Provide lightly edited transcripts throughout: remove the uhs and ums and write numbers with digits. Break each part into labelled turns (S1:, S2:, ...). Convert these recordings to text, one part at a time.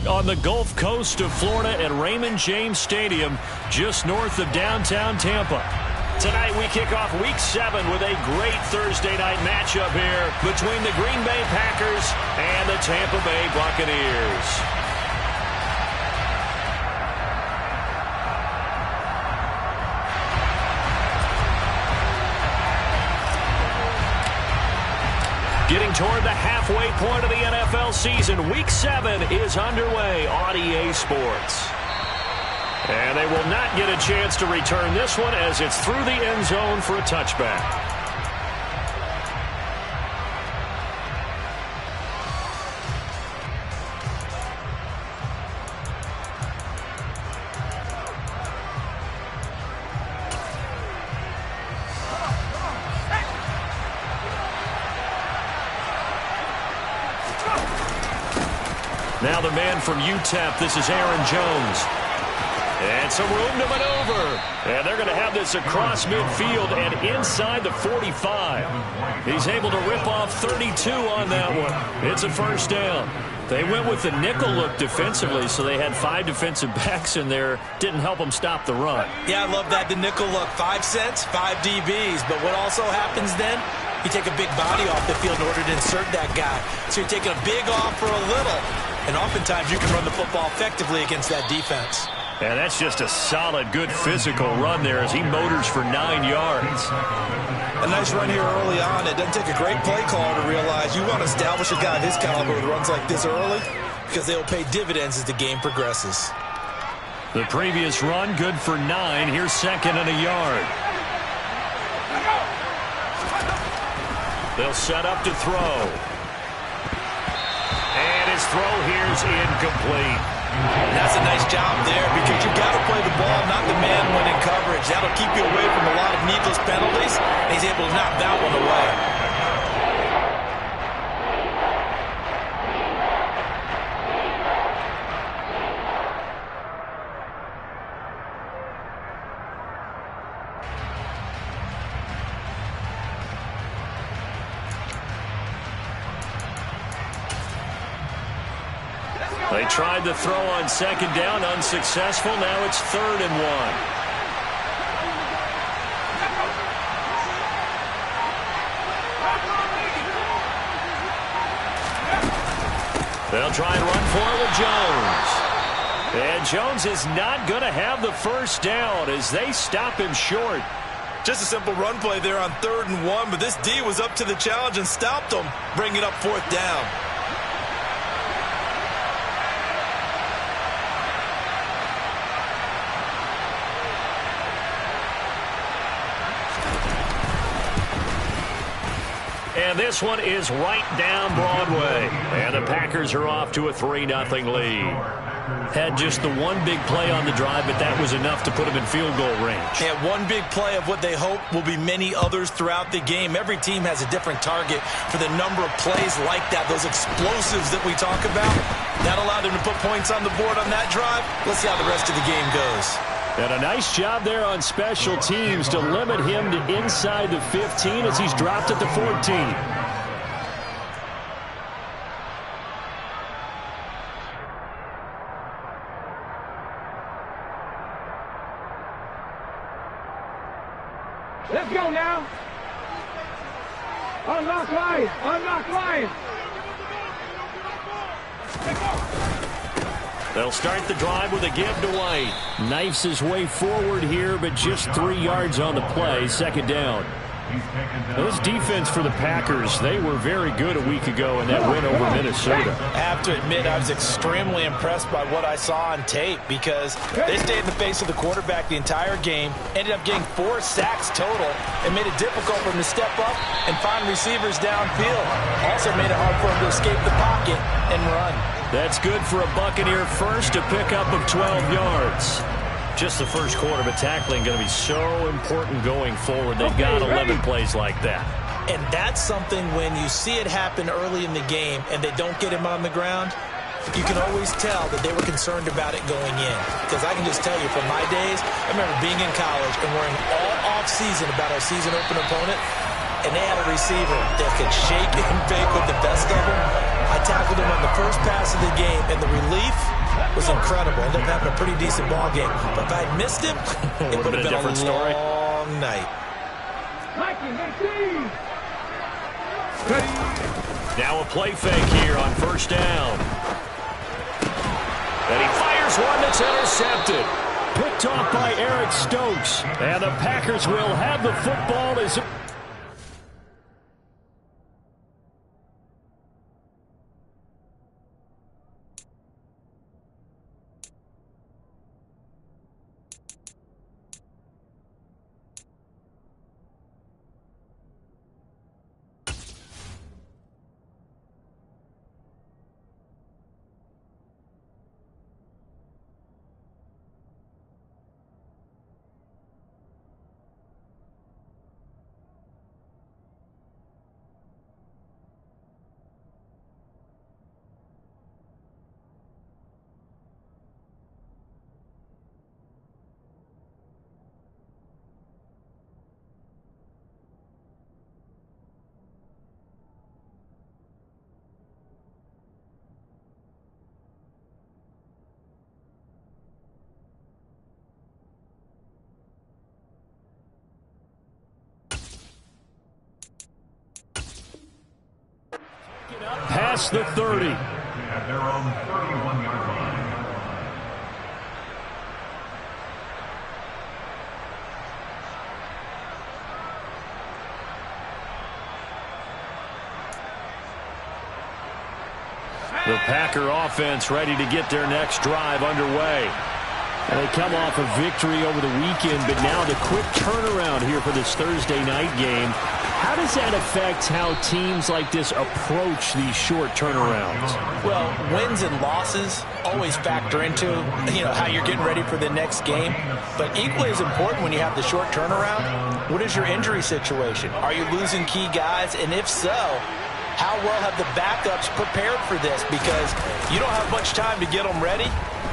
S1: on the Gulf Coast of Florida at Raymond James Stadium, just north of downtown Tampa. Tonight we kick off Week 7 with a great Thursday night matchup here between the Green Bay Packers and the Tampa Bay Buccaneers. Getting toward the halfway point of the NFL season, Week 7 is underway on EA Sports. And they will not get a chance to return this one as it's through the end zone for a touchback. Now the man from UTEP, this is Aaron Jones. And some room to maneuver. And they're going to have this across midfield and inside the 45. He's able to rip off 32 on that one. It's a first down. They went with the nickel look defensively, so they had 5 defensive backs in there. Didn't help them stop the run.
S2: Yeah, I love that, the nickel look. 5 cents, 5 DBs. But what also happens then? You take a big body off the field in order to insert that guy. So you're taking a big off for a little. And oftentimes you can run the football effectively against that defense.
S1: And that's just a solid, good physical run there as he motors for 9 yards.
S2: A nice run here early on. It doesn't take a great play caller to realize you want to establish a guy of his caliber with runs like this early because they'll pay dividends as the game progresses.
S1: The previous run, good for 9. Here's second and a yard. They'll set up to throw. And his throw here's incomplete.
S2: That's a nice job there because you got to play the ball, not the man when in coverage. That'll keep you away from a lot of needless penalties. And he's able to knock that one away.
S1: They tried the throw on second down, unsuccessful. Now it's 3rd and 1. They'll try and run for it with Jones. And Jones is not going to have the first down as they stop him short.
S2: Just a simple run play there on 3rd and 1, but this D was up to the challenge and stopped him, bringing up 4th down.
S1: And this one is right down Broadway. And the Packers are off to a 3-0 lead. Had just the one big play on the drive, but that was enough to put them in field goal range.
S2: Yeah, one big play of what they hope will be many others throughout the game. Every team has a different target for the number of plays like that, those explosives that we talk about. That allowed them to put points on the board on that drive. Let's see how the rest of the game goes.
S1: And a nice job there on special teams to limit him to inside the 15 as he's dropped at the 14.
S3: Let's go now. Unlock line. Unlock line.
S1: They'll start the drive with a give to White. Knifes his way forward here, but just 3 yards on the play. 2nd down. Now, this defense for the Packers, they were very good a week ago in that win over Minnesota.
S2: I have to admit, I was extremely impressed by what I saw on tape because they stayed in the face of the quarterback the entire game, ended up getting 4 sacks total, and made it difficult for him to step up and find receivers downfield. Also made it hard for him to escape the pocket and run.
S1: That's good for a Buccaneer first, a pickup of 12 yards. Just the first quarter, but tackling going to be so important going forward. They've got 11 plays like that.
S2: And that's something when you see it happen early in the game and they don't get him on the ground, you can always tell that they were concerned about it going in. Because I can just tell you from my days, I remember being in college and worrying all off-season about our season open opponent, and they had a receiver that could shake and bake with the best of them. I tackled him on the first pass of the game, and the relief was incredible. Ended up having a pretty decent ball game. But if I had missed him, it would have been a
S1: different story.
S2: Long night.
S1: Now a play fake here on first down. And he fires one that's intercepted. Picked off by Eric Stokes. And the Packers will have the football as... Past the 30.
S4: At their own 31-yard line.
S1: The Packer offense ready to get their next drive underway. And they come off a victory over the weekend, but now the quick turnaround here for this Thursday night game. How does that affect how teams like this approach these short turnarounds?
S2: Well, wins and losses always factor into, how you're getting ready for the next game. But equally as important when you have the short turnaround, what is your injury situation? Are you losing key guys? And if so, how well have the backups prepared for this? Because you don't have much time to get them ready.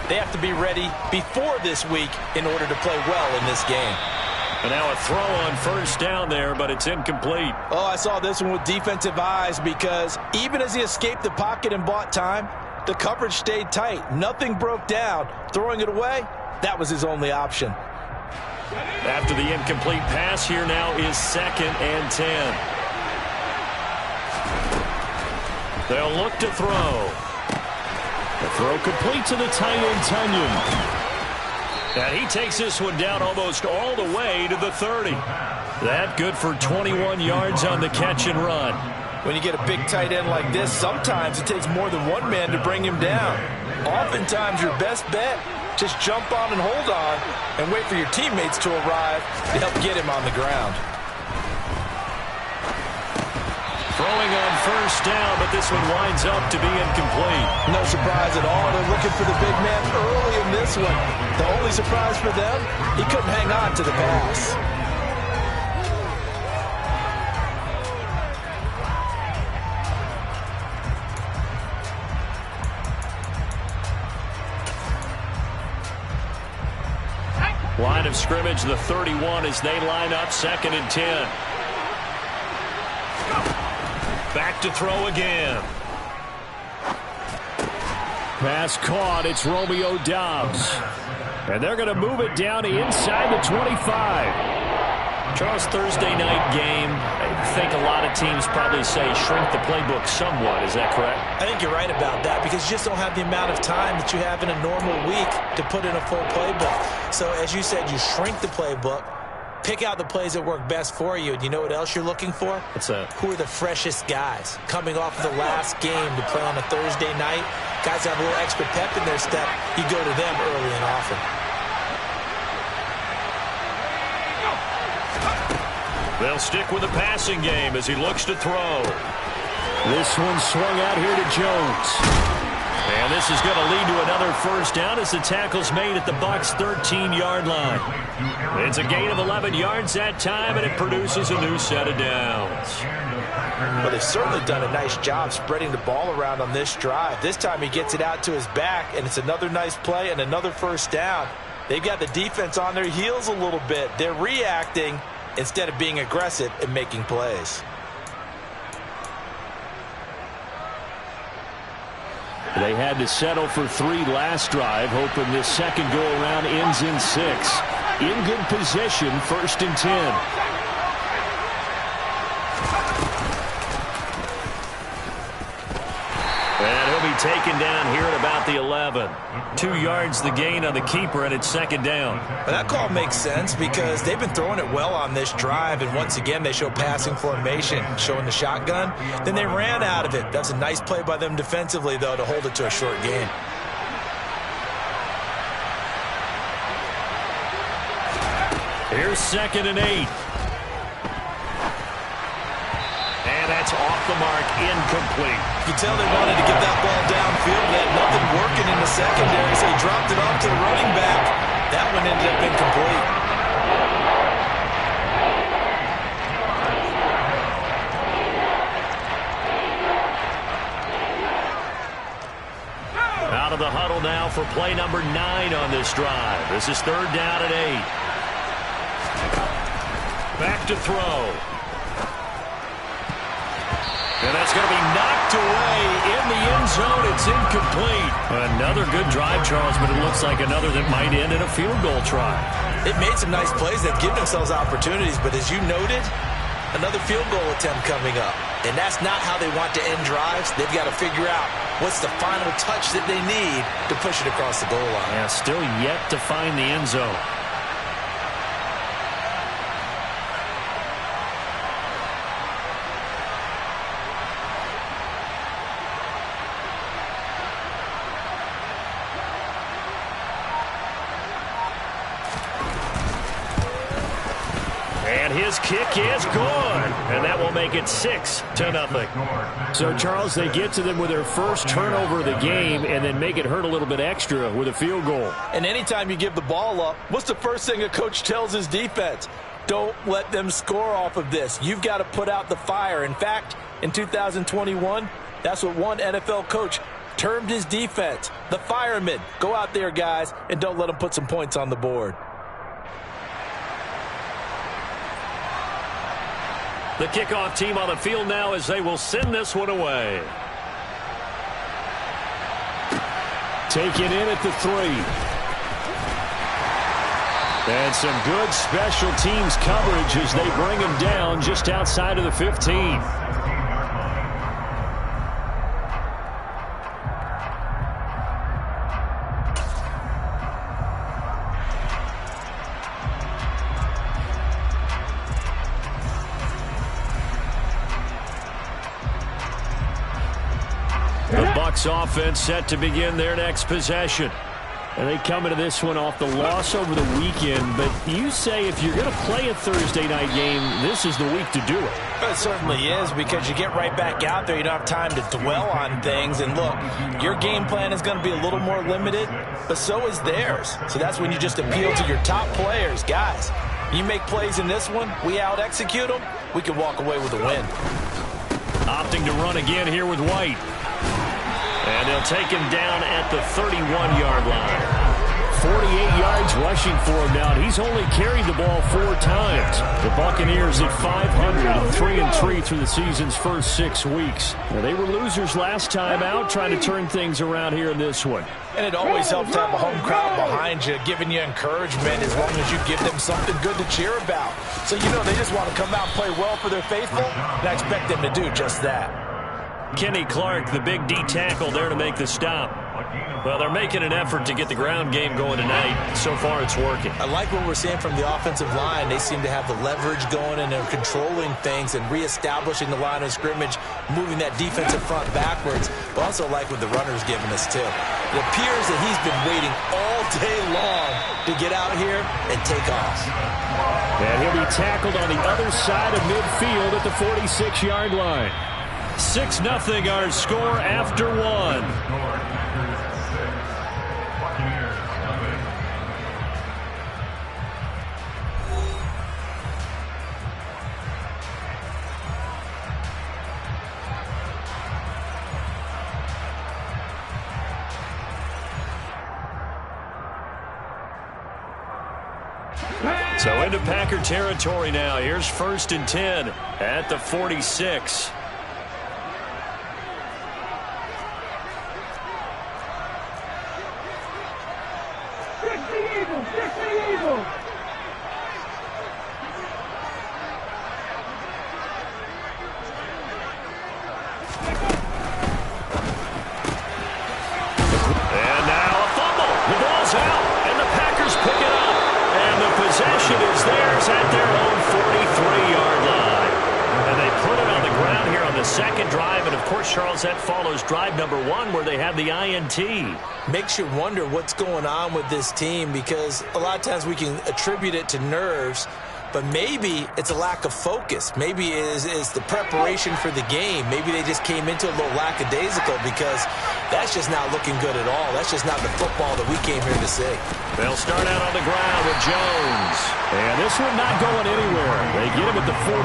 S2: They have to be ready before this week in order to play well in this game.
S1: And now a throw on first down there, but it's incomplete.
S2: Oh, I saw this one with defensive eyes because even as he escaped the pocket and bought time, the coverage stayed tight. Nothing broke down. Throwing it away, that was his only option.
S1: After the incomplete pass, here now is 2nd and 10. They'll look to throw. The throw complete to the tight end, Tunyon. And he takes this one down almost all the way to the 30. That good for 21 yards on the catch and run.
S2: When you get a big tight end like this, sometimes it takes more than one man to bring him down. Oftentimes your best bet, just jump on and hold on and wait for your teammates to arrive to help get him on the ground.
S1: Throwing on first down, but this one winds up to be incomplete.
S2: No surprise at all. They're looking for the big man early in this one. The only surprise for them, he couldn't hang on to the pass.
S1: Line of scrimmage, the 31 as they line up 2nd and 10. Back to throw again. Pass caught. It's Romeo Doubs. And they're going to move it down to inside the 25. Charles, Thursday night game, I think a lot of teams probably say shrink the playbook somewhat. Is that correct?
S2: I think you're right about that because you just don't have the amount of time that you have in a normal week to put in a full playbook. So as you said, you shrink the playbook, pick out the plays that work best for you. And you know what else you're looking for?
S1: What's that?
S2: Who are the freshest guys coming off of the last game to play on a Thursday night? Guys have a little extra pep in their step. You go to them early and often.
S1: They'll stick with the passing game as he looks to throw. This one swung out here to Jones. And this is going to lead to another first down as the tackle's made at the Bucs' 13-yard line. It's a gain of 11 yards that time, and it produces a new set of downs.
S2: Well, they've certainly done a nice job spreading the ball around on this drive. This time he gets it out to his back, and it's another nice play and another first down. They've got the defense on their heels a little bit. They're reacting instead of being aggressive and making plays.
S1: They had to settle for 3 last drive, hoping this second go-around ends in 6. In good position, 1st and 10. And he'll be taken down here at about the 11. 2 yards the gain on the keeper, and it's 2nd down.
S2: But that call makes sense because they've been throwing it well on this drive, and once again they show passing formation, showing the shotgun. Then they ran out of it. That's a nice play by them defensively, though, to hold it to a short gain.
S1: Here's 2nd and 8. And that's off the mark, incomplete.
S2: You can tell they wanted to get that ball downfield. They had nothing working in the secondary, so he dropped it off to the running back. That one ended up incomplete.
S1: Out of the huddle now for play number 9 on this drive. This is 3rd down and 8. Back to throw. And that's going to be knocked away in the end zone. It's incomplete. Another good drive, Charles, but it looks like another that might end in a field goal try.
S2: They've made some nice plays. They've given themselves opportunities, but as you noted, another field goal attempt coming up. And that's not how they want to end drives. They've got to figure out what's the final touch that they need to push it across the goal line.
S1: Yeah, still yet to find the end zone. His kick is good, and that will make it 6-0. So, Charles, they get to them with their first turnover of the game and then make it hurt a little bit extra with a field goal.
S2: And anytime you give the ball up, what's the first thing a coach tells his defense? Don't let them score off of this. You've got to put out the fire. In fact, in 2021, that's what one NFL coach termed his defense, the firemen. Go out there, guys, and don't let them put some points on the board.
S1: The kickoff team on the field now as they will send this one away. Taken in at the 3. And some good special teams coverage as they bring him down just outside of the 15. Offense set to begin their next possession. And they come into this one off the loss over the weekend. But you say if you're going to play a Thursday night game, this is the week to do it.
S2: It certainly is, because you get right back out there. You don't have time to dwell on things. And look, your game plan is going to be a little more limited, but so is theirs. So that's when you just appeal to your top players. Guys, you make plays in this one, we out-execute them, we can walk away with a win.
S1: Opting to run again here with White. And they'll take him down at the 31-yard line. 48 yards rushing for him now. He's only carried the ball 4 times. The Buccaneers at 500, 3-3 through the season's first 6 weeks. Now, they were losers last time out, trying to turn things around here in this one.
S2: And it always helps to have a home crowd behind you, giving you encouragement as long as you give them something good to cheer about. So, you know, they just want to come out and play well for their faithful, and I expect them to do just that.
S1: Kenny Clark, the big D tackle there to make the stop. Well, they're making an effort to get the ground game going tonight. So far, it's working.
S2: I like what we're seeing from the offensive line. They seem to have the leverage going, and they're controlling things and reestablishing the line of scrimmage, moving that defensive front backwards. But also like what the runner's giving us, too. It appears that he's been waiting all day long to get out here and take off.
S1: And he'll be tackled on the other side of midfield at the 46-yard line. 6-0 our score after 1. So into Packer territory now. Here's 1st and 10 at the 46.
S3: the Eagles! Fix the Eagles!
S1: And now a fumble. The ball's out, and the Packers pick it up. And the possession is theirs at their own 43-yard line. And they put it on the ground here on the second drive. And, of course, Charles, that follows drive number 1 where they had the INT.
S2: Makes you wonder what's going on with this team, because a lot of times we can attribute it to nerves, but maybe it's a lack of focus. Maybe it is the preparation for the game. Maybe they just came into a little lackadaisical, because that's just not looking good at all. That's just not the football that we came here to see.
S1: They'll start out on the ground with Jones.
S5: And this one not going anywhere. They get him at the 44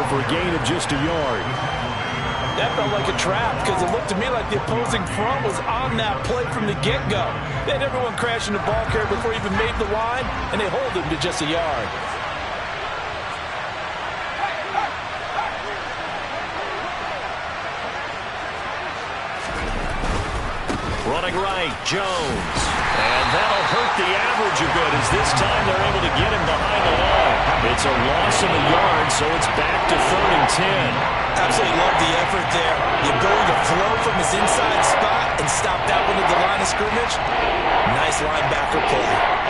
S5: for a gain of just a yard.
S2: That felt like a trap, because it looked to me like the opposing front was on that play from the get-go. They had everyone crashing the ball carrier before he even made the line, and they hold him to just a yard.
S1: Running right, Jones. And that'll hurt the average a bit, as this time they're able to get him behind the line. It's a loss of a yard, so it's back to 3rd and 10.
S2: Absolutely love the effort there. The ability to flow from his inside spot and stop that one at the line of scrimmage. Nice linebacker play.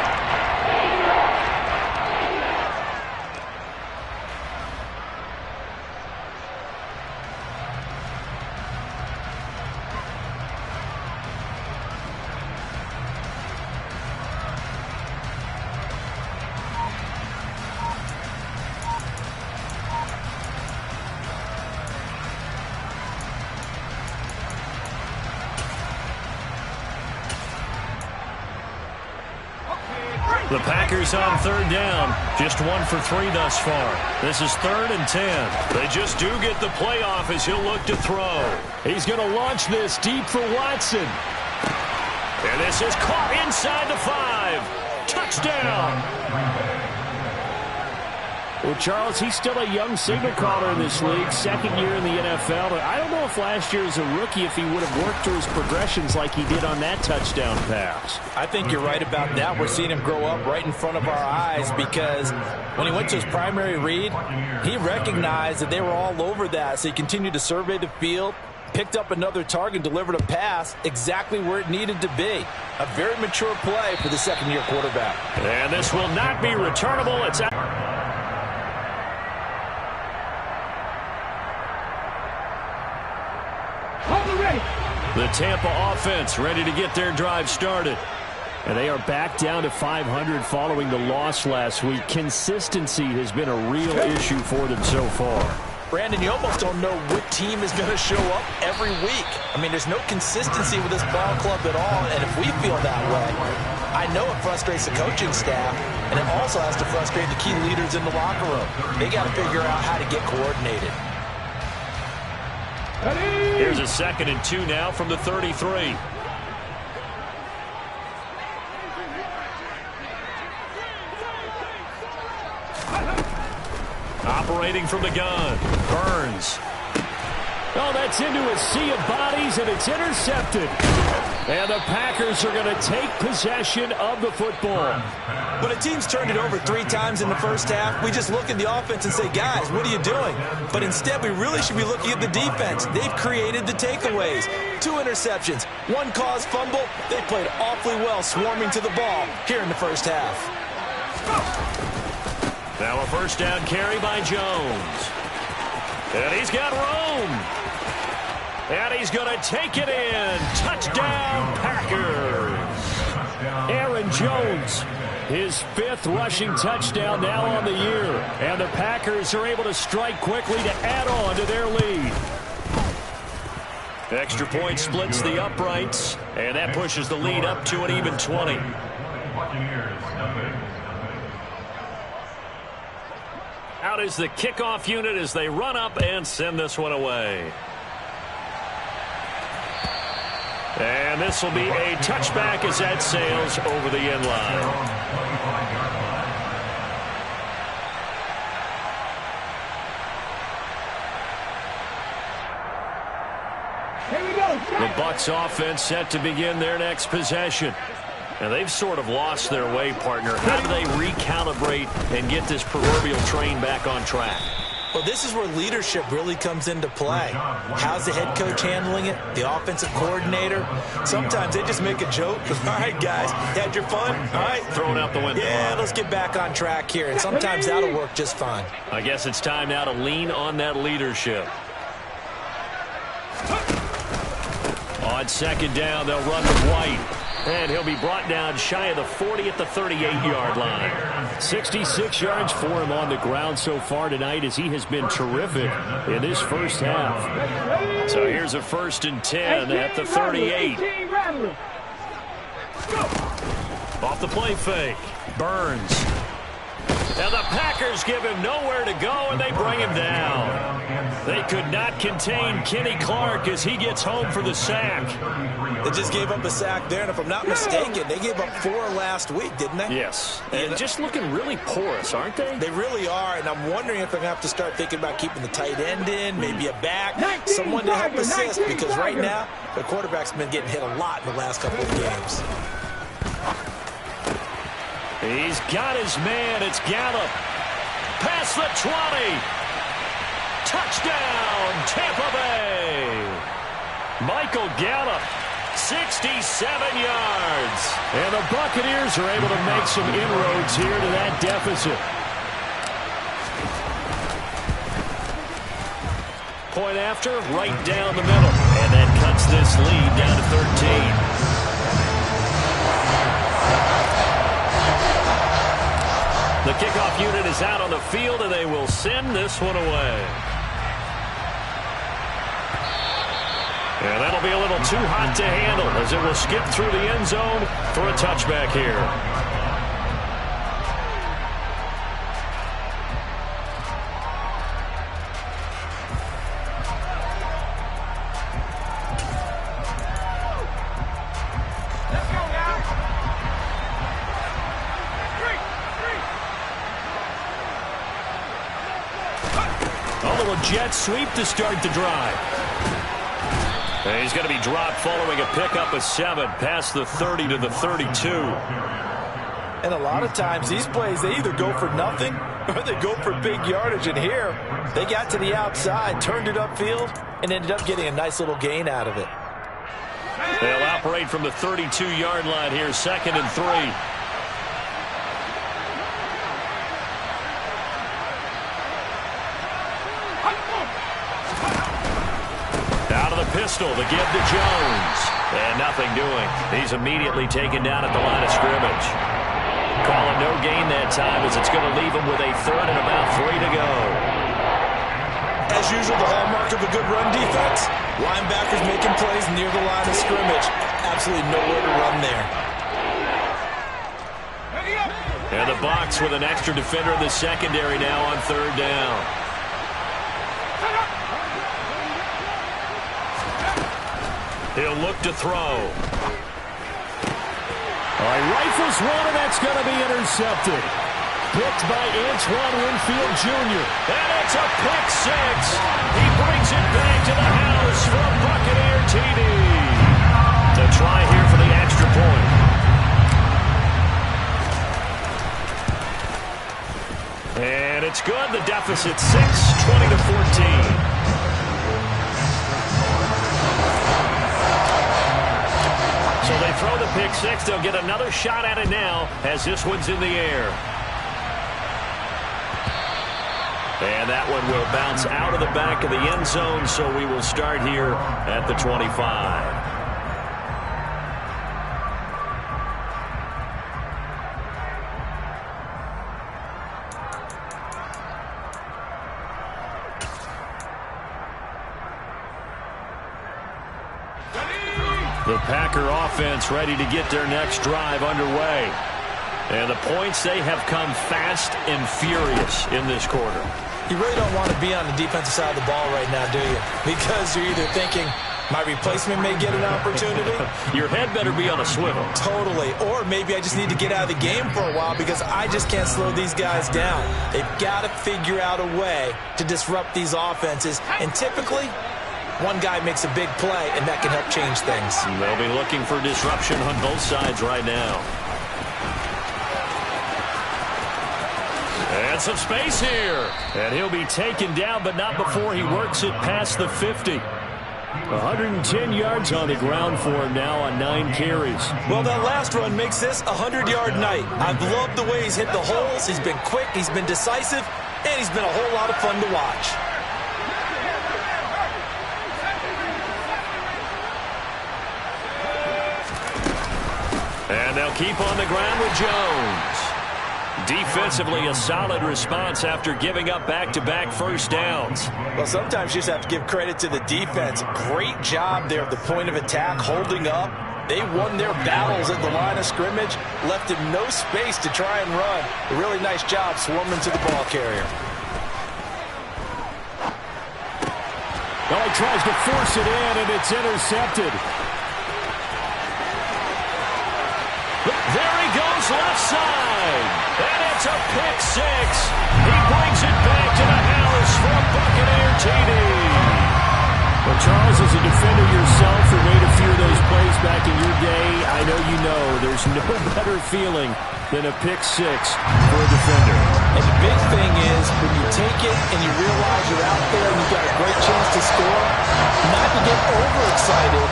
S1: The Packers on 3rd down. Just 1 for 3 thus far. This is 3rd and 10. They just do get the playoff as he'll look to throw.
S5: He's going to launch this deep for Watson.
S1: And this is caught inside the 5. Touchdown.
S5: Well, Charles, he's still a young signal caller in this league, 2nd year in the NFL. But I don't know if last year as a rookie, if he would have worked through his progressions like he did on that touchdown pass.
S2: I think you're right about that. We're seeing him grow up right in front of our eyes, because when he went to his primary read, he recognized that they were all over that. So he continued to survey the field, picked up another target, delivered a pass exactly where it needed to be. A very mature play for the 2nd-year quarterback.
S1: And this will not be returnable. It's out. The Tampa offense ready to get their drive started.
S5: And they are back down to 500 following the loss last week. Consistency has been a real issue for them so far.
S2: Brandon, you almost don't know what team is going to show up every week. I mean, there's no consistency with this ball club at all, and if we feel that way, I know it frustrates the coaching staff, and it also has to frustrate the key leaders in the locker room. They got to figure out how to get coordinated.
S1: Here's a 2nd and 2 now from the 33. Operating from the gun, Burns.
S5: Oh, that's into a sea of bodies, and it's intercepted. And the Packers are going to take possession of the football.
S2: When a team's turned it over 3 times in the first half, we just look at the offense and say, guys, what are you doing? But instead, we really should be looking at the defense. They've created the takeaways. 2 interceptions, 1 caused fumble. They played awfully well swarming to the ball here in the first half.
S1: Now a 1st down carry by Jones. And he's got room. And he's going to take it in. Touchdown, Packers.
S5: Aaron Jones, his 5th rushing touchdown now on the year. And the Packers are able to strike quickly to add on to their lead.
S1: Extra point splits the uprights. And that pushes the lead up to an even 20. Out is the kickoff unit as they run up and send this one away. And this will be a touchback as that sails over the end line.
S3: Here we go.
S1: The Bucs offense set to begin their next possession. And they've sort of lost their way, partner. How do they recalibrate and get this proverbial train back on track?
S2: Well, this is where leadership really comes into play. How's the head coach handling it? The offensive coordinator? Sometimes they just make a joke. All right, guys, had your fun? All right.
S1: Throw it out the window.
S2: Yeah, let's get back on track here. And sometimes that'll work just fine.
S1: I guess it's time now to lean on that leadership. On second down, they'll run with White. And he'll be brought down shy of the 40 at the 38-yard line. 66 yards for him on the ground so far tonight as he has been terrific in this first half. So here's a 1st and 10 at the 38. Off the play fake. Burns. And the Packers give him nowhere to go, and they bring him down. They could not contain Kenny Clark as he gets home for the sack.
S2: They just gave up a sack there, and if I'm not mistaken, they gave up 4 last week, didn't they?
S1: Yes. And just looking really porous, aren't they?
S2: They really are, and I'm wondering if they're going to have to start thinking about keeping the tight end in, maybe a back, someone to help assist, because right now, the quarterback's been getting hit a lot in the last couple of games.
S1: He's got his man. It's Gallup. Past the 20. Touchdown, Tampa Bay. Michael Gallup, 67 yards. And the Buccaneers are able to make some inroads here to that deficit. Point after, right down the middle. And that cuts this lead down to 13. The kickoff unit is out on the field, and they will send this one away. And that'll be a little too hot to handle as it will skip through the end zone for a touchback here. Jet sweep to start the drive. And he's going to be dropped following a pickup of 7 past the 30 to the 32.
S2: And a lot of times these plays, they either go for nothing or they go for big yardage. And here, they got to the outside, turned it upfield, and ended up getting a nice little gain out of it.
S1: They'll operate from the 32-yard line here, 2nd and 3. Pistol to give to Jones. And nothing doing. He's immediately taken down at the line of scrimmage. Calling no gain that time as it's going to leave him with a 3rd and about 3 to go.
S2: As usual, the hallmark of a good run defense. Linebackers making plays near the line of scrimmage. Absolutely nowhere to run there.
S1: And the box with an extra defender in the secondary now on 3rd down. He'll look to throw. All right, rifles one, and that's going to be intercepted. Picked by Antoine Winfield Jr. And it's a pick 6. He brings it back to the house for a Buccaneer TD. To try here for the extra point. And it's good. The deficit 6, 20 to 14. So they throw the pick 6. They'll get another shot at it now as this one's in the air. And that one will bounce out of the back of the end zone, so we will start here at the 25. The Packer offense ready to get their next drive underway. And the points, they have come fast and furious in this quarter.
S2: You really don't want to be on the defensive side of the ball right now, do you? Because you're either thinking, my replacement may get an opportunity.
S1: Your head better be on a swivel.
S2: Totally. Or maybe I just need to get out of the game for a while because I just can't slow these guys down. They've got to figure out a way to disrupt these offenses. And typically, one guy makes a big play, and that can help change things.
S1: They'll be looking for disruption on both sides right now. And some space here. And he'll be taken down, but not before he works it past the 50. 110 yards on the ground for him now on 9 carries.
S2: Well, that last run makes this a 100-yard night. I've loved the way he's hit the holes. He's been quick, he's been decisive, and he's been a whole lot of fun to watch.
S1: And they'll keep on the ground with Jones. Defensively, a solid response after giving up back-to-back first downs.
S2: Well, sometimes you just have to give credit to the defense. Great job there at the point of attack, holding up. They won their battles at the line of scrimmage, left him no space to try and run. A really nice job swarming to the ball carrier.
S5: Well, he tries to force it in, and it's intercepted.
S1: There he goes, left side. And it's a pick six. He brings it back to the house for a Buccaneer TD.
S5: Well, Charles, as a defender yourself who made a few of those plays back in your day, I know you know there's no better feeling than a pick six for a defender.
S2: And the big thing is when you take it and you realize you're out there and you've got a great chance to score, not to get overexcited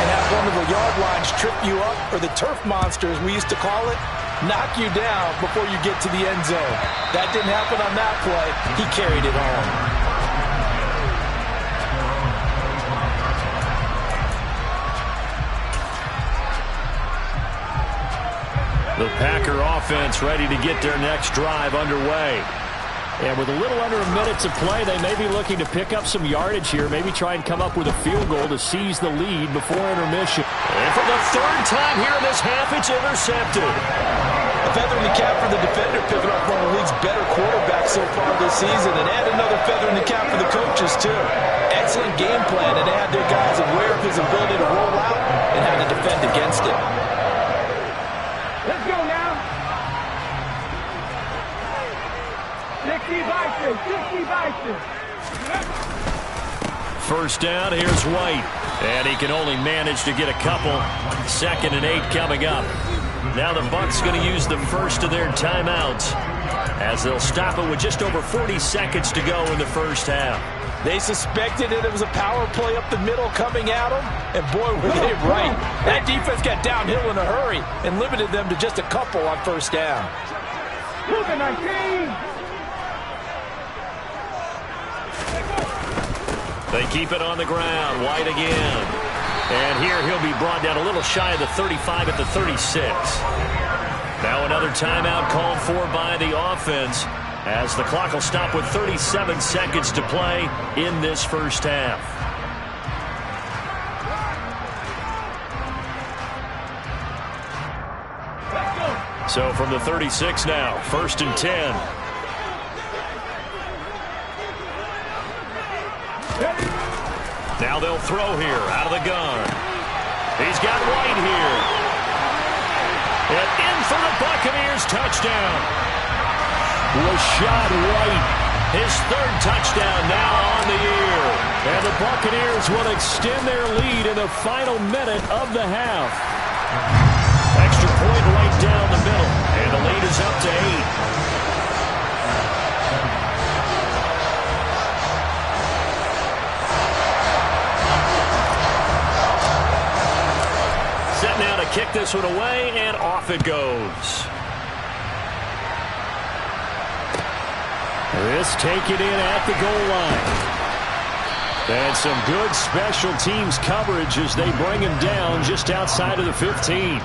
S2: and have one of the yard lines trip you up, or the turf monster, as we used to call it, knock you down before you get to the end zone. That didn't happen on that play. He carried it home.
S1: The Packer offense ready to get their next drive underway.
S5: And with a little under a minute to play, they may be looking to pick up some yardage here, maybe try and come up with a field goal to seize the lead before intermission.
S1: And for the third time here in this half, it's intercepted.
S2: A feather in the cap for the defender, picking up one of the league's better quarterbacks so far this season, and add another feather in the cap for the coaches, too. Excellent game plan, and they had their guys aware of his ability to roll out and how to defend against it.
S3: Let's go now. 60 Bison, 60 Bison.
S1: First down, here's White. And he can only manage to get a couple. 2nd and 8 coming up. Now the Bucs going to use the first of their timeouts as they'll stop it with just over 40 seconds to go in the first half.
S2: They suspected it was a power play up the middle coming at them, and boy, were they right. That defense got downhill in a hurry and limited them to just a couple on first down.
S3: Look at 19.
S1: They keep it on the ground. White again. And here he'll be brought down a little shy of the 35 at the 36. Now another timeout called for by the offense as the clock will stop with 37 seconds to play in this first half. So from the 36 now, 1st and 10. Now they'll throw here out of the gun. He's got White here. And in for the Buccaneers, touchdown.
S5: Rashad White,
S1: his 3rd touchdown now on the year.
S5: And the Buccaneers will extend their lead in the final minute of the half.
S1: Extra point right down the middle. And the lead is up to 8. Set now to kick this one away, and off it goes.
S5: This take it in at the goal line. And some good special teams coverage as they bring him down just outside of the 15.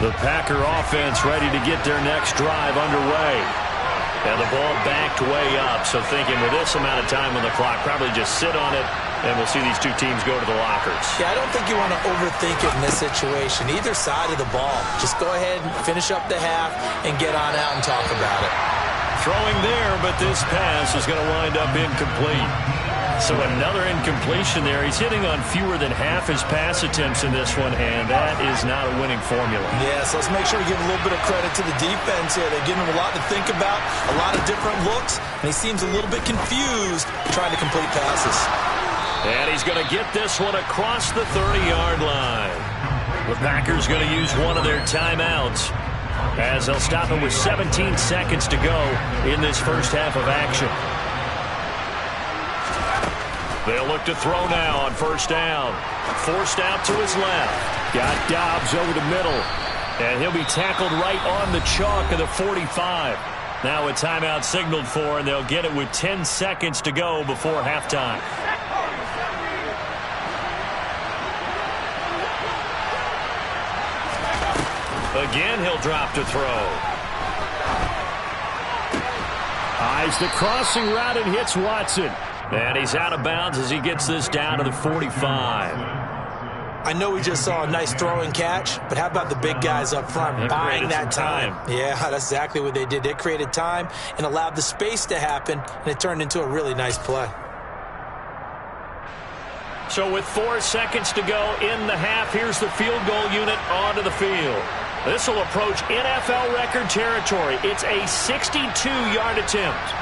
S1: The Packer offense ready to get their next drive underway. And the ball backed way up, so thinking with this amount of time on the clock, probably just sit on it, and we'll see these two teams go to the lockers.
S2: Yeah, I don't think you want to overthink it in this situation. Either side of the ball. Just go ahead and finish up the half and get on out and talk about it.
S1: Throwing there, but this pass is going to wind up incomplete. So another incompletion there. He's hitting on fewer than half his pass attempts in this one, and that is not a winning formula.
S2: Yes, let's make sure we give a little bit of credit to the defense here. They're giving him a lot to think about, a lot of different looks, and he seems a little bit confused trying to complete passes.
S1: And he's going to get this one across the 30-yard line. The Packers going to use one of their timeouts as they'll stop him with 17 seconds to go in this first half of action. They'll look to throw now on first down. Forced out to his left.
S5: Got Dobbs over the middle.
S1: And he'll be tackled right on the chalk of the 45. Now a timeout signaled for, and they'll get it with 10 seconds to go before halftime. Again, he'll drop to throw.
S5: Eyes the crossing route and hits Watson.
S1: And he's out of bounds as he gets this down to the 45.
S2: I know we just saw a nice throw and catch, but how about the big guys up front buying that time? Yeah, that's exactly what they did. They created time and allowed the space to happen, and it turned into a really nice play.
S1: So with 4 seconds to go in the half, here's the field goal unit onto the field. This will approach NFL record territory. It's a 62-yard attempt.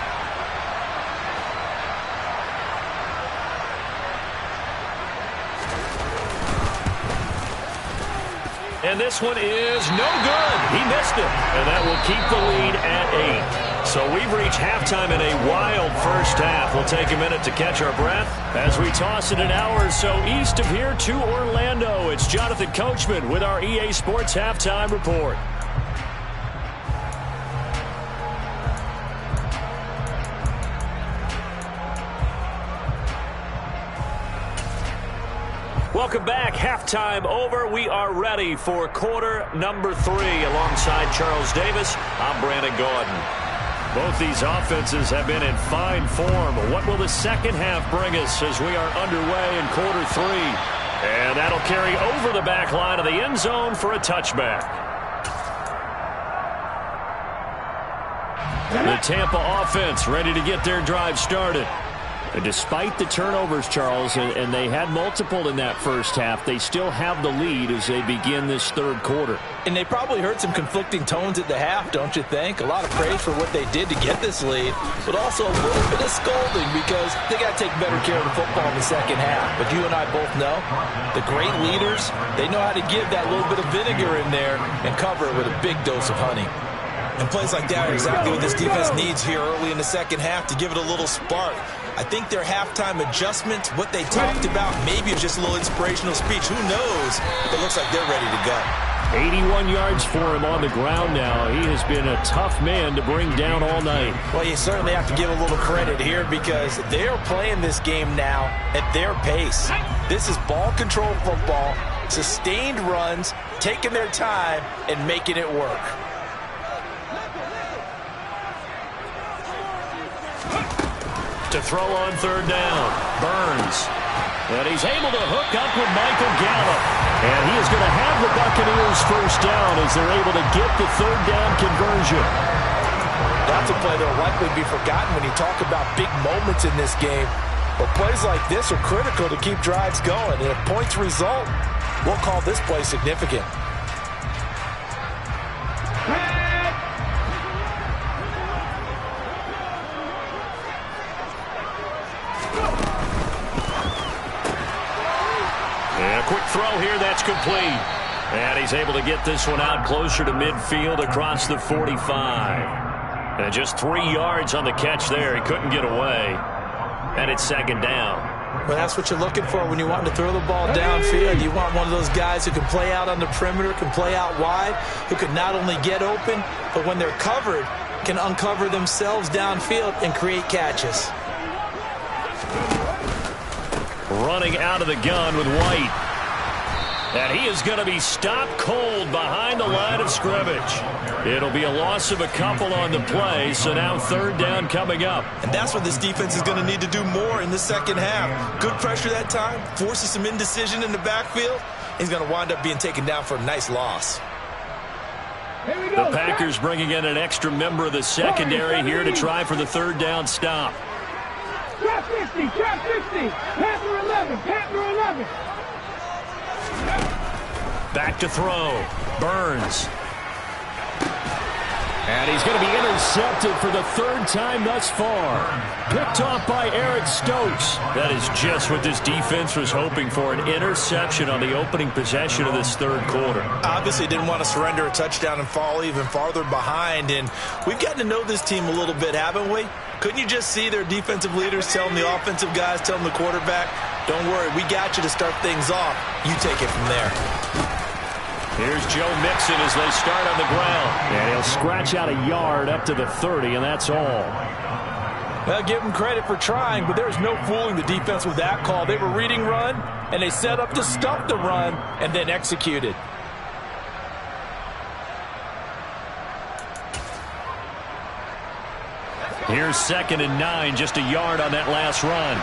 S1: And this one is no good. He missed it. And that will keep the lead at 8. So we've reached halftime in a wild first half. We'll take a minute to catch our breath as we toss it an hour or so east of here to Orlando. It's Jonathan Coachman with our EA Sports Halftime Report. Welcome back. Halftime over. We are ready for quarter number 3. Alongside Charles Davis, I'm Brandon Gordon. Both these offenses have been in fine form. What will the second half bring us as we are underway in quarter 3? And that'll carry over the back line of the end zone for a touchback. The Tampa offense ready to get their drive started. And despite the turnovers, Charles, and they had multiple in that first half, they still have the lead as they begin this third quarter.
S2: And they probably heard some conflicting tones at the half, don't you think? A lot of praise for what they did to get this lead, but also a little bit of scolding because they got to take better care of the football in the second half. But you and I both know the great leaders, they know how to give that little bit of vinegar in there and cover it with a big dose of honey. And plays like that are exactly what this defense needs here early in the second half to give it a little spark. I think their halftime adjustments, what they talked about, maybe it's just a little inspirational speech. Who knows? It looks like they're ready to go.
S5: 81 yards for him on the ground now. He has been a tough man to bring down all night.
S2: Well, you certainly have to give a little credit here because they're playing this game now at their pace. This is ball control football, sustained runs, taking their time, and making it work.
S1: To throw on third down, Burns. And he's able to hook up with Michael Gallup. And he is going to have the Buccaneers first down as they're able to get the third down conversion.
S2: That's a play that will likely be forgotten when you talk about big moments in this game. But plays like this are critical to keep drives going. And if points result, we'll call this play significant.
S1: Quick throw here, that's complete. And he's able to get this one out closer to midfield across the 45. And just 3 yards on the catch there. He couldn't get away. And it's second down.
S2: Well, that's what you're looking for when you want to throw the ball downfield. You want one of those guys who can play out on the perimeter, can play out wide, who can not only get open, but when they're covered, can uncover themselves downfield and create catches.
S1: Running out of the gun with White. And he is going to be stopped cold behind the line of scrimmage. It'll be a loss of a couple on the play, so now third down coming up.
S2: And that's what this defense is going to need to do more in the second half. Good pressure that time, forces some indecision in the backfield. He's going to wind up being taken down for a nice loss.
S1: The Packers bringing in an extra member of the secondary here to try for the third down stop.
S3: Trap 50, trap 50. Panther 11, Panther 11.
S1: Back to throw. Burns.
S5: And he's going to be intercepted for the third time thus far. Picked off by Eric Stokes.
S1: That is just what this defense was hoping for, an interception on the opening possession of this third quarter.
S2: Obviously didn't want to surrender a touchdown and fall even farther behind. And we've gotten to know this team a little bit, haven't we? Couldn't you just see their defensive leaders telling the offensive guys, telling the quarterback, don't worry, we got you to start things off. You take it from there.
S1: Here's Joe Mixon as they start on the ground.
S5: And he'll scratch out a yard up to the 30, and that's all.
S2: Well, give them credit for trying, but there's no fooling the defense with that call. They were reading run, and they set up to stop the run, and then executed.
S1: Here's 2nd and 9, just a yard on that last run.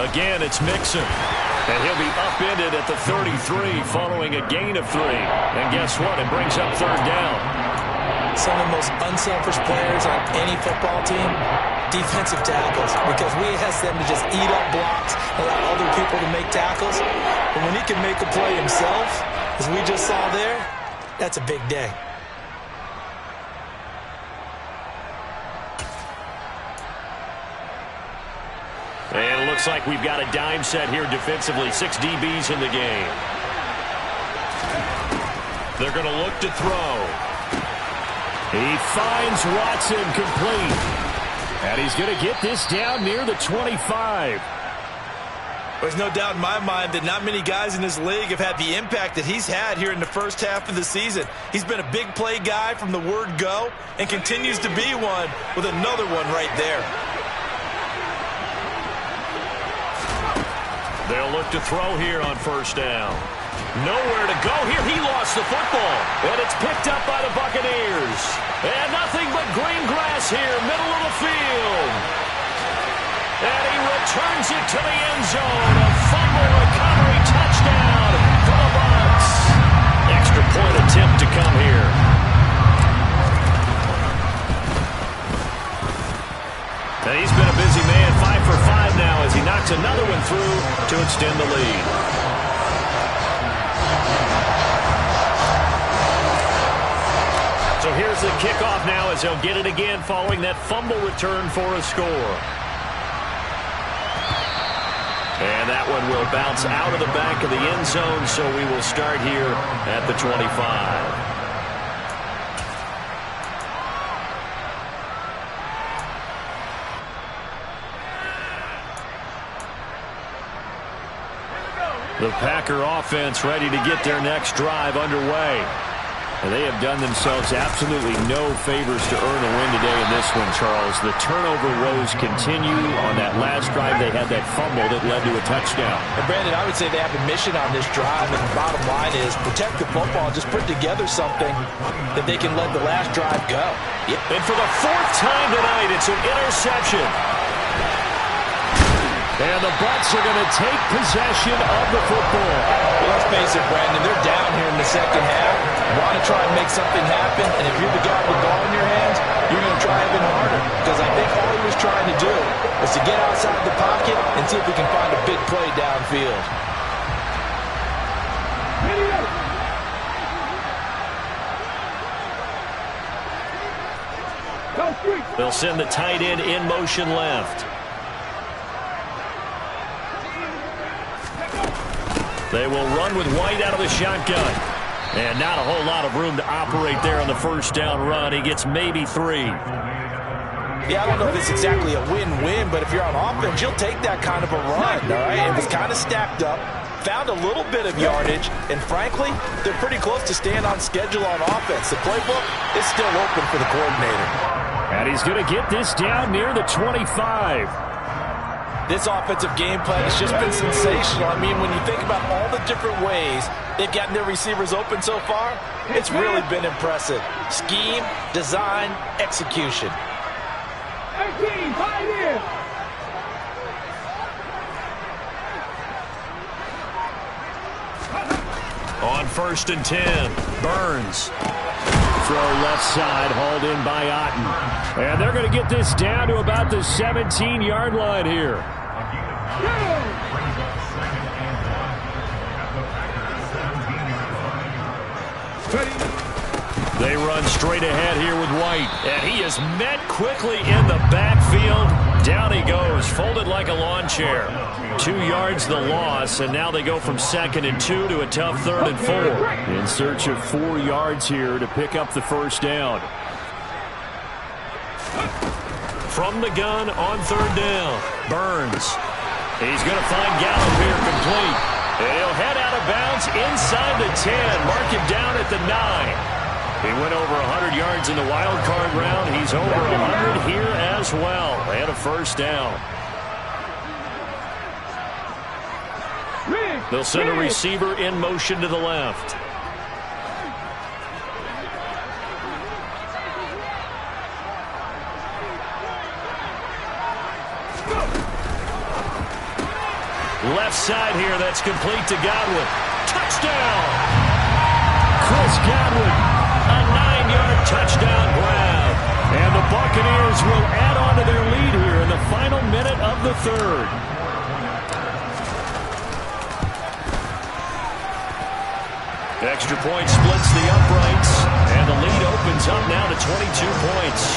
S1: Again, it's Mixon. And he'll be upended at the 33 following a gain of 3. And guess what? It brings up third down.
S2: Some of the most unselfish players on any football team, defensive tackles, because we ask them to just eat up blocks, allow other people to make tackles. But when he can make a play himself, as we just saw there, that's a big day.
S1: And it looks like we've got a dime set here defensively. 6 DBs in the game. They're going to look to throw.
S5: He finds Watson complete. And he's going to get this down near the 25.
S2: There's no doubt in my mind that not many guys in this league have had the impact that he's had here in the first half of the season. He's been a big play guy from the word go and continues to be one with another one right there.
S1: They'll look to throw here on first down. Nowhere to go here. He lost the football. And it's picked up by the Buccaneers. And nothing but green grass here, middle of the field. And he returns it to the end zone. A fumble recovery touchdown for the Bucs. Extra point attempt to come here. And he's been a busy man, 5 for 5 now as he knocks another one through to extend the lead. So here's the kickoff now as he'll get it again following that fumble return for a score. And that one will bounce out of the back of the end zone, so we will start here at the 25. The Packer offense ready to get their next drive underway. And they have done themselves absolutely no favors to earn a win today in this one, Charles. The turnover woes continue. On that last drive, they had that fumble that led to a touchdown.
S2: And Brandon, I would say they have a mission on this drive, and the bottom line is protect the football. Just put together something that they can let the last drive go.
S1: And for the 4th time tonight, it's an interception. And the Bucs are going to take possession of the football.
S2: Well, let's face it, Brandon, they're down here in the second half. You want to try and make something happen, and if you're the guy with the ball in your hands, you're going to try even harder. Because I think all he was trying to do was to get outside the pocket and see if he can find a big play downfield.
S1: They'll send the tight end in motion left. They will run with White out of the shotgun. And not a whole lot of room to operate there on the first down run. He gets maybe 3.
S2: Yeah, I don't know if it's exactly a win-win, but if you're on offense, you'll take that kind of a run, all right? It was kind of stacked up, found a little bit of yardage, and frankly, they're pretty close to staying on schedule on offense. The playbook is still open for the coordinator.
S5: And he's going to get this down near the 25.
S2: This offensive game plan has just been sensational. I mean, when you think about all the different ways they've gotten their receivers open so far, it's really been impressive. Scheme, design, execution.
S3: 18, 5 years.
S1: On 1st and 10, Burns.
S5: Throw left side, hauled in by Otten. And they're going to get this down to about the 17-yard line here.
S1: They run straight ahead here with White. And he is met quickly in the backfield. Down he goes, folded like a lawn chair. 2 yards the loss, and now they go from 2nd and 2 to a tough 3rd and 4.
S5: In search of 4 yards here to pick up the first down.
S1: From the gun on 3rd down, Burns. He's going to find Gallup here complete. And he'll head out of bounds inside the 10. Mark him down at the 9. He went over 100 yards in the wild card round. He's over 100 here as well. And a first down. They'll send a receiver in motion to the left. Left side here, that's complete to Godwin. Touchdown!
S5: Chris Godwin,
S1: a 9-yard touchdown grab.
S5: And the Buccaneers will add on to their lead here in the final minute of the 3rd.
S1: Extra point splits the uprights, and the lead opens up now to 22 points.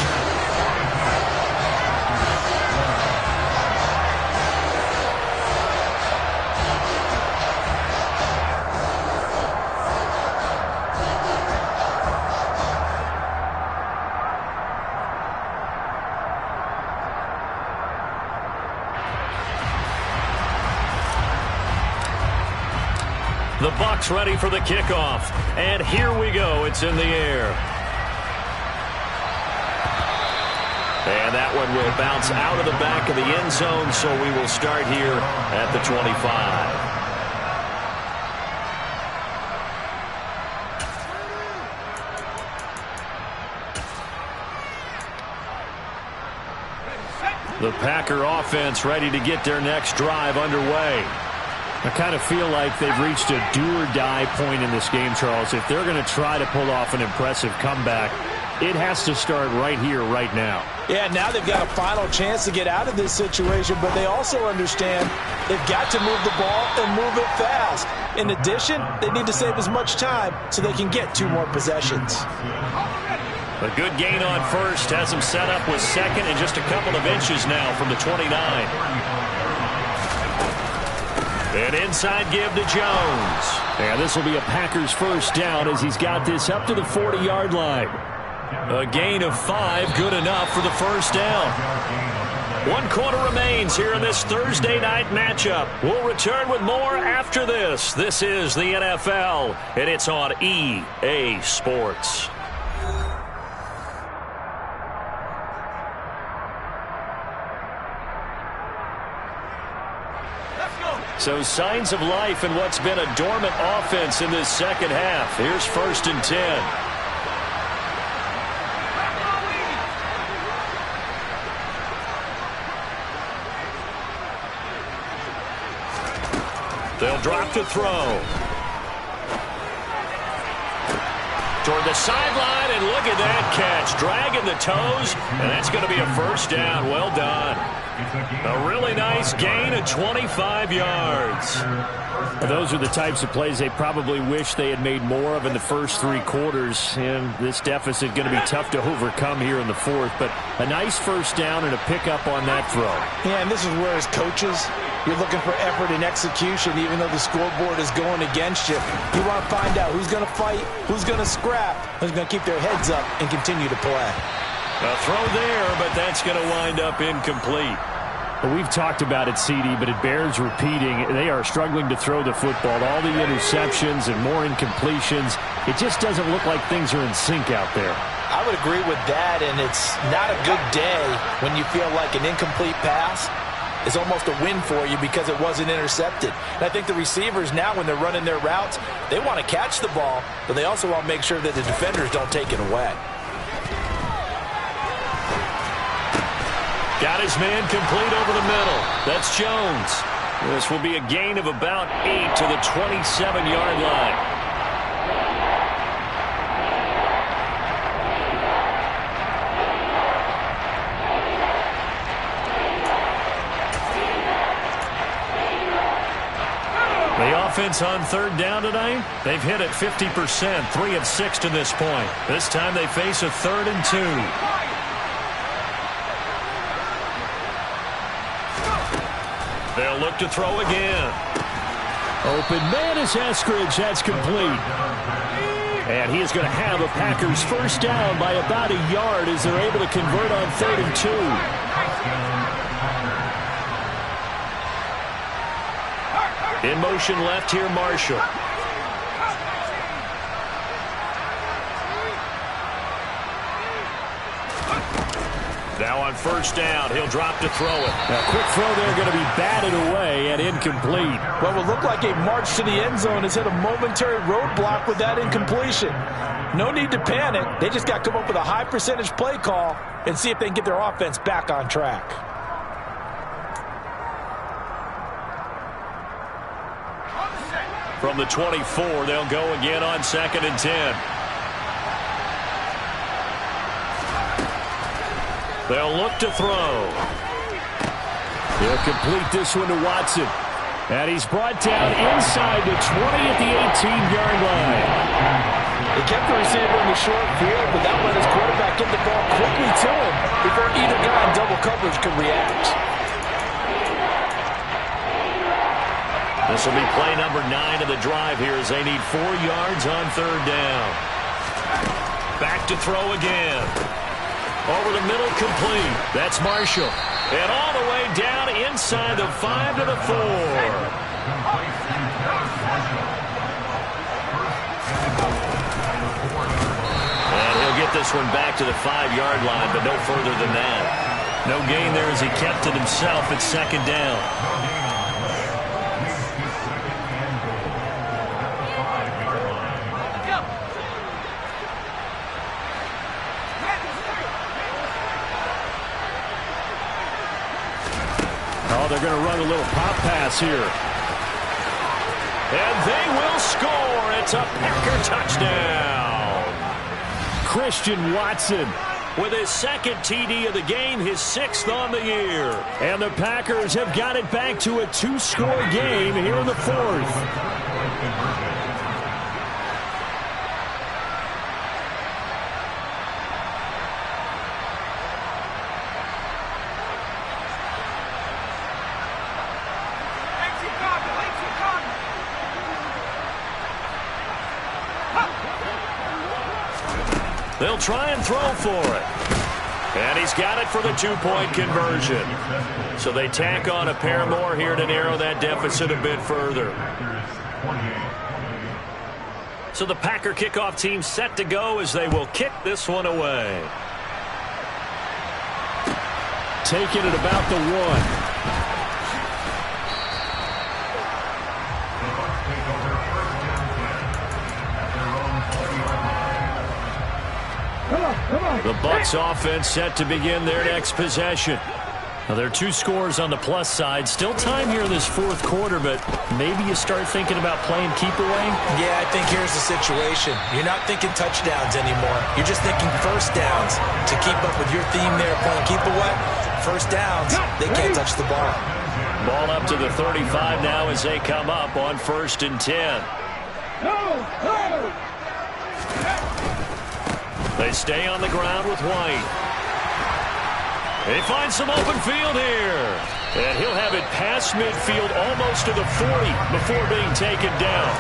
S1: The Bucs ready for the kickoff. And here we go. It's in the air. And that one will bounce out of the back of the end zone, so we will start here at the 25. The Packer offense ready to get their next drive underway.
S5: I kind of feel like they've reached a do-or-die point in this game, Charles. If they're going to try to pull off an impressive comeback, it has to start right here, right now.
S2: Yeah, now they've got a final chance to get out of this situation, but they also understand they've got to move the ball and move it fast. In addition, they need to save as much time so they can get 2 more possessions.
S1: A good gain on first has them set up with 2nd and just a couple of inches now from the 29. An inside give to Jones.
S5: And this will be a Packers first down as he's got this up to the 40-yard line.
S1: A gain of 5, good enough for the first down. 1 quarter remains here in this Thursday night matchup. We'll return with more after this. This is the NFL, and it's on EA Sports. So signs of life in what's been a dormant offense in this second half. Here's 1st and 10. They'll drop to throw. Toward the sideline, and look at that catch. Dragging the toes, and that's going to be a first down. Well done. A really nice gain of 25 yards.
S5: Those are the types of plays they probably wish they had made more of in the first 3 quarters. And this deficit going to be tough to overcome here in the 4th. But a nice first down and a pickup on that throw.
S2: Yeah, and this is where as coaches, you're looking for effort and execution, even though the scoreboard is going against you. You want to find out who's going to fight, who's going to scrap, who's going to keep their heads up and continue to play.
S1: A throw there, but that's going to wind up incomplete.
S5: Well, we've talked about it, CD, but it bears repeating. They are struggling to throw the football. All the interceptions and more incompletions. It just doesn't look like things are in sync out there.
S2: I would agree with that, and it's not a good day when you feel like an incomplete pass is almost a win for you because it wasn't intercepted. And I think the receivers now, when they're running their routes, they want to catch the ball, but they also want to make sure that the defenders don't take it away.
S1: Got his man complete over the middle. That's Jones. This will be a gain of about 8 to the 27-yard line. The offense on third down tonight, they've hit it 50%, 3 of 6 to this point. This time they face a 3rd and 2. They'll look to throw again.
S5: Open man is Eskridge. That's complete. And he is going to have a Packers first down by about a yard as they're able to convert on 3rd and 2.
S1: In motion left here, Marshall. Now on first down, he'll drop to throw it.
S5: A quick throw there going to be batted away and incomplete.
S2: What will look like a march to the end zone has hit a momentary roadblock with that incompletion. No need to panic. They just got to come up with a high percentage play call and see if they can get their offense back on track.
S1: From the 24, they'll go again on 2nd and 10. They'll look to throw.
S5: He'll complete this one to Watson. And he's brought down inside the 20 at the 18-yard line.
S2: They kept the receiver in the short field, but that let his quarterback get the ball quickly to him before either guy in double coverage could react.
S1: This will be play number 9 of the drive here as they need 4 yards on third down. Back to throw again. Over the middle, complete. That's Marshall. And all the way down inside the 5 to the 4. And he'll get this one back to the 5-yard line, but no further than that. No gain there as he kept it himself at 2nd down.
S5: They're going to run a little pop pass here.
S1: And they will score. It's a Packer touchdown.
S5: Christian Watson
S1: with his 2nd TD of the game, his 6th on the year.
S5: And the Packers have got it back to a 2-score game here in the 4th.
S1: They'll try and throw for it. And he's got it for the 2-point conversion. So they tack on a pair more here to narrow that deficit a bit further. So the Packer kickoff team set to go as they will kick this one away.
S5: Taking it about the 1.
S1: The Bucs offense set to begin their next possession. Now, there are 2 scores on the plus side. Still time here in this 4th quarter, but maybe you start thinking about playing keep away?
S2: Yeah, I think here's the situation. You're not thinking touchdowns anymore. You're just thinking first downs. To keep up with your theme there, playing keep away, first downs, they can't touch the ball.
S1: Ball up to the 35 now as they come up on 1st and 10. They stay on the ground with White. They find some open field here. And he'll have it past midfield almost to the 40 before being taken down.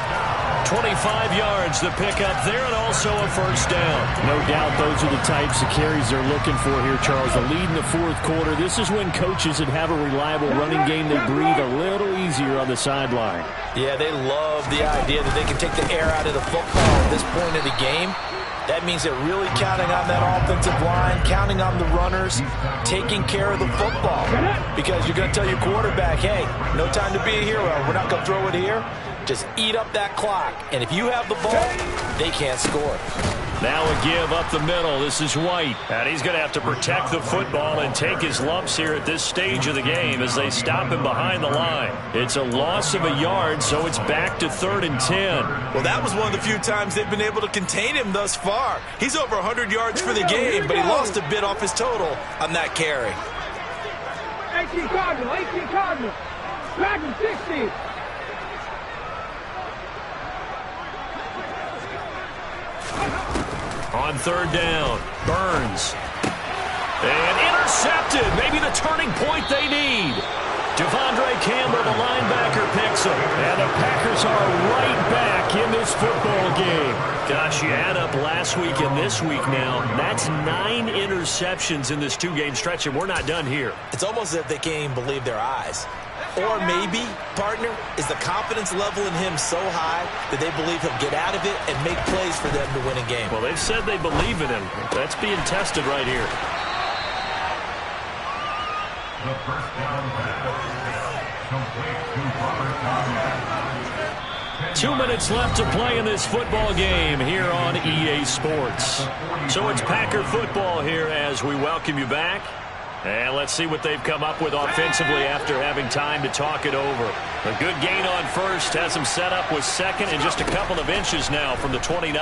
S1: 25 yards to pick up there, and also a first down.
S5: No doubt those are the types of carries they're looking for here, Charles. The lead in the fourth quarter. This is when coaches that have a reliable running game, they breathe a little easier on the sideline.
S2: Yeah, they love the idea that they can take the air out of the football at this point of the game. That means they're really counting on that offensive line, counting on the runners, taking care of the football. Because you're going to tell your quarterback, hey, no time to be a hero. We're not going to throw it here. Just eat up that clock. And if you have the ball, they can't score.
S1: Now a give up the middle. This is White. And he's going to have to protect the football and take his lumps here at this stage of the game as they stop him behind the line. It's a loss of a yard, so it's back to 3rd and 10.
S2: Well, that was one of the few times they've been able to contain him thus far. He's over 100 yards for the game, but he lost a bit off his total on that carry.
S3: 18 Cardinal. Back to 60.
S1: On 3rd down, Burns. And intercepted. Maybe the turning point they need. Devondre Campbell, the linebacker, picks him. And the Packers are right back in this football game. Gosh, you add up last week and this week now. That's 9 interceptions in this 2-game stretch, and we're not done here.
S2: It's almost as if they can't even believe their eyes. Or maybe, partner, is the confidence level in him so high that they believe he'll get out of it and make plays for them to win a game.
S1: Well, they've said they believe in him. That's being tested right here.
S4: The first down pass. Complete to Robert Thomas.
S1: 2 minutes left to play in this football game here on EA Sports. So it's Packer football here as we welcome you back. And let's see what they've come up with offensively after having time to talk it over. A good gain on first has him set up with 2nd and just a couple of inches now from the 29.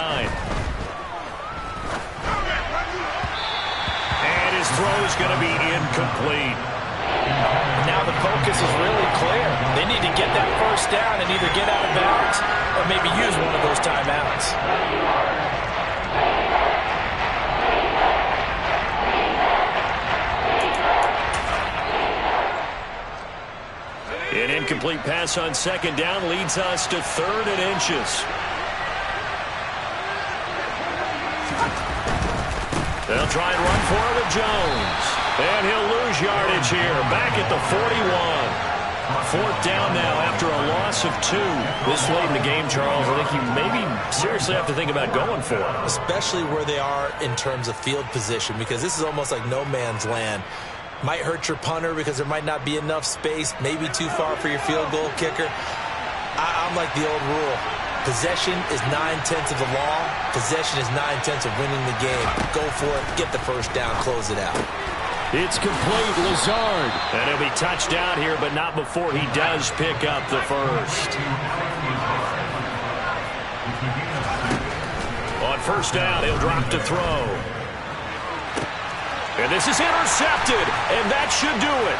S1: And his throw is going to be incomplete.
S2: Now the focus is really clear. They need to get that first down and either get out of bounds or maybe use one of those timeouts.
S1: An incomplete pass on 2nd down leads us to 3rd and inches. They'll try and run for it with Jones. And he'll lose yardage here. Back at the 41. 4th down now after a loss of 2. This late in the game, Charles, I think you maybe seriously have to think about going for it.
S2: Especially where they are in terms of field position, because this is almost like no man's land. Might hurt your punter because there might not be enough space, maybe too far for your field goal kicker. I'm like the old rule. Possession is 9/10 of the law. Possession is 9/10 of winning the game. Go for it, get the first down, close it out.
S5: It's complete, Lazard.
S1: And he'll be touched out here, but not before he does pick up the first. On 1st down, he'll drop to throw. And this is intercepted, and that should do it.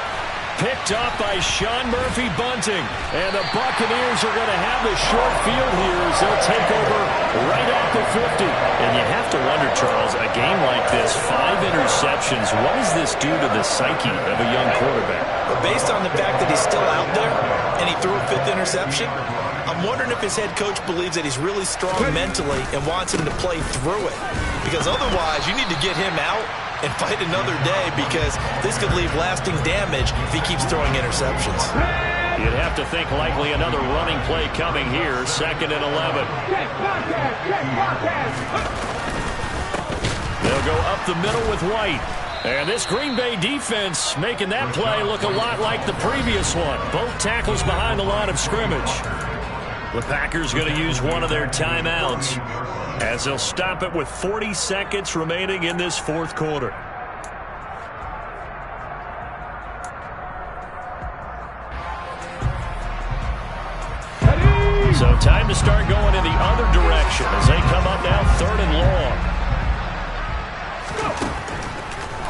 S1: Picked up by Sean Murphy-Bunting. And the Buccaneers are going to have the short field here as they'll take over right at the 50. And you have to wonder, Charles, a game like this, 5 interceptions, what does this do to the psyche of a young quarterback?
S2: But based on the fact that he's still out there and he threw a 5th interception, I'm wondering if his head coach believes that he's really strong mentally and wants him to play through it. Because otherwise, you need to get him out and fight another day, because this could leave lasting damage if he keeps throwing interceptions.
S1: You'd have to think likely another running play coming here, 2nd and 11. They'll go up the middle with White. And this Green Bay defense making that play look a lot like the previous one. Both tackles behind the line of scrimmage. The Packers going to use one of their timeouts as they'll stop it with 40 seconds remaining in this 4th quarter. So time to start going in the other direction as they come up now 3rd and long.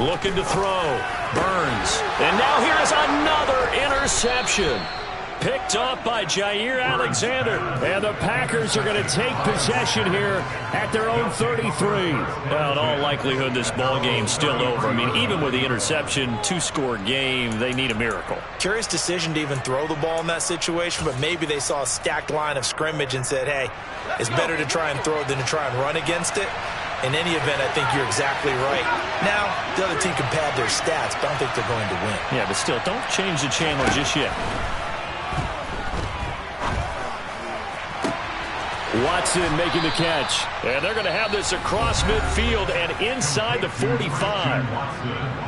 S1: Looking to throw. Burns. And now here's another interception. picked off by Jair Alexander.
S5: And the Packers are going to take possession here at their own 33.
S1: Well, in all likelihood, this ball game's still over. I mean, even with the interception, 2-score game, they need a miracle.
S2: Curious decision to even throw the ball in that situation, but maybe they saw a stacked line of scrimmage and said, hey, it's better to try and throw it than to try and run against it. In any event, I think you're exactly right. Now, the other team can pad their stats, but I don't think they're going to win.
S1: Yeah, but still, don't change the channel just yet.
S5: Watson making the catch.
S1: And they're going to have this across midfield and inside the 45.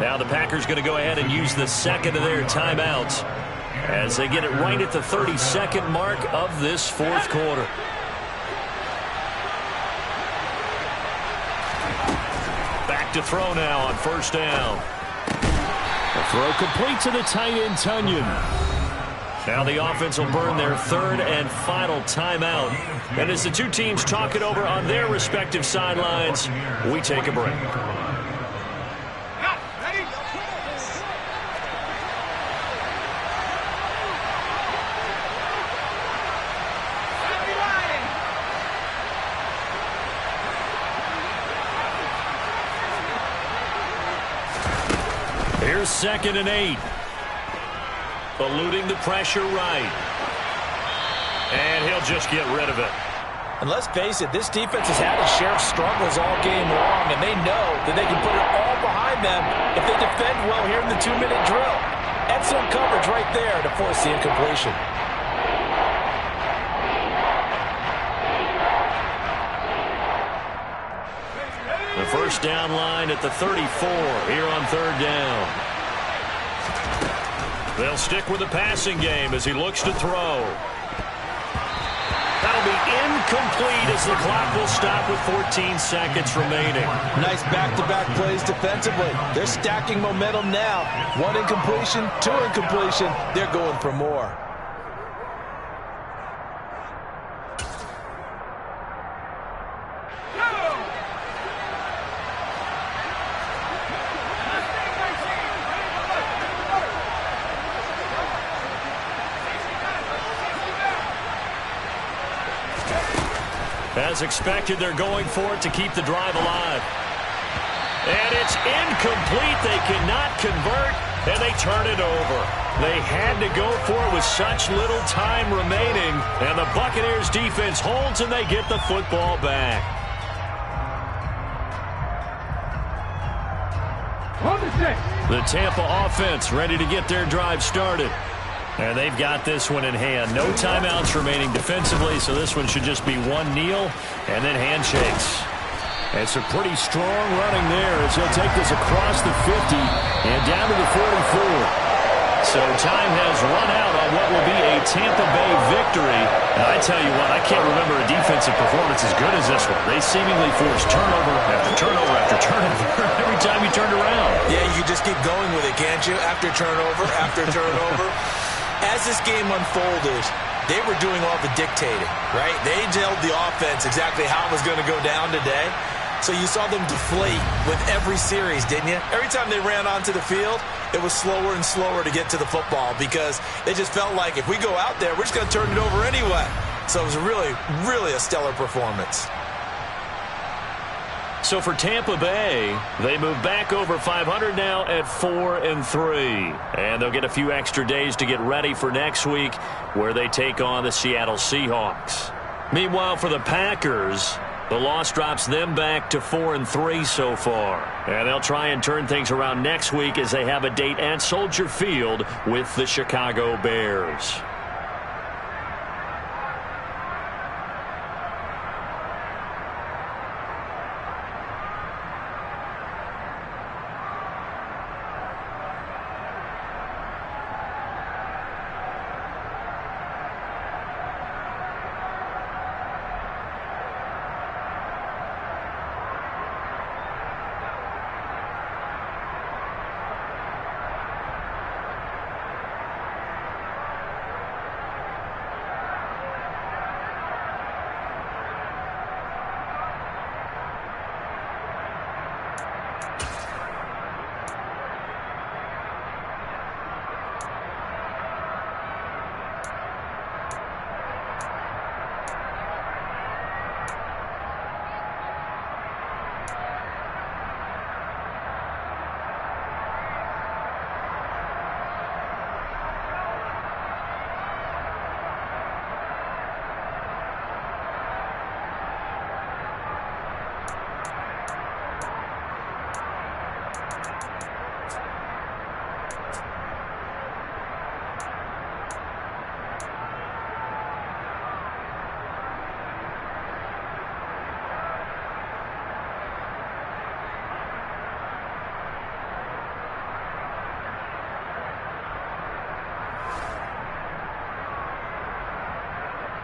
S1: Now the Packers going to go ahead and use the second of their timeouts as they get it right at the 32nd mark of this fourth quarter. Back to throw now on first down.
S5: The throw complete to the tight end, Tunyon.
S1: Now the offense will burn their third and final timeout. And as the two teams talk it over on their respective sidelines, we take a break. Here's 2nd and 8. Eluding the pressure right. And he'll just get rid of it.
S2: And let's face it, this defense has had its share of struggles all game long, and they know that they can put it all behind them if they defend well here in the 2-minute drill. Excellent coverage right there to force the incompletion.
S1: The first down line at the 34 here on third down. They'll stick with the passing game as he looks to throw. That'll be incomplete as the clock will stop with 14 seconds remaining.
S2: Nice back-to-back plays defensively. They're stacking momentum now. 1 incompletion, 2 incompletion. They're going for more.
S1: As expected, they're going for it to keep the drive alive. And it's incomplete. They cannot convert, and they turn it over. They had to go for it with such little time remaining, and the Buccaneers defense holds, and they get the football back. The Tampa offense ready to get their drive started. And they've got this one in hand. No timeouts remaining defensively, so this one should just be one kneel and then handshakes. It's a pretty strong running there as he'll take this across the 50 and down to the 44. So time has run out on what will be a Tampa Bay victory. And I tell you what, I can't remember a defensive performance as good as this one. They seemingly forced turnover after turnover after turnover every time you turned around.
S2: Yeah, you just keep going with it, can't you? After turnover, after turnover. As this game unfolded, they were doing all the dictating, right? They told the offense exactly how it was going to go down today. So you saw them deflate with every series, didn't you? Every time they ran onto the field, it was slower and slower to get to the football because they just felt like if we go out there, we're just going to turn it over anyway. So it was really, really a stellar performance.
S1: So for Tampa Bay, they move back over 500 now at 4-3. And they'll get a few extra days to get ready for next week where they take on the Seattle Seahawks. Meanwhile, for the Packers, the loss drops them back to 4-3 so far. And they'll try and turn things around next week as they have a date at Soldier Field with the Chicago Bears.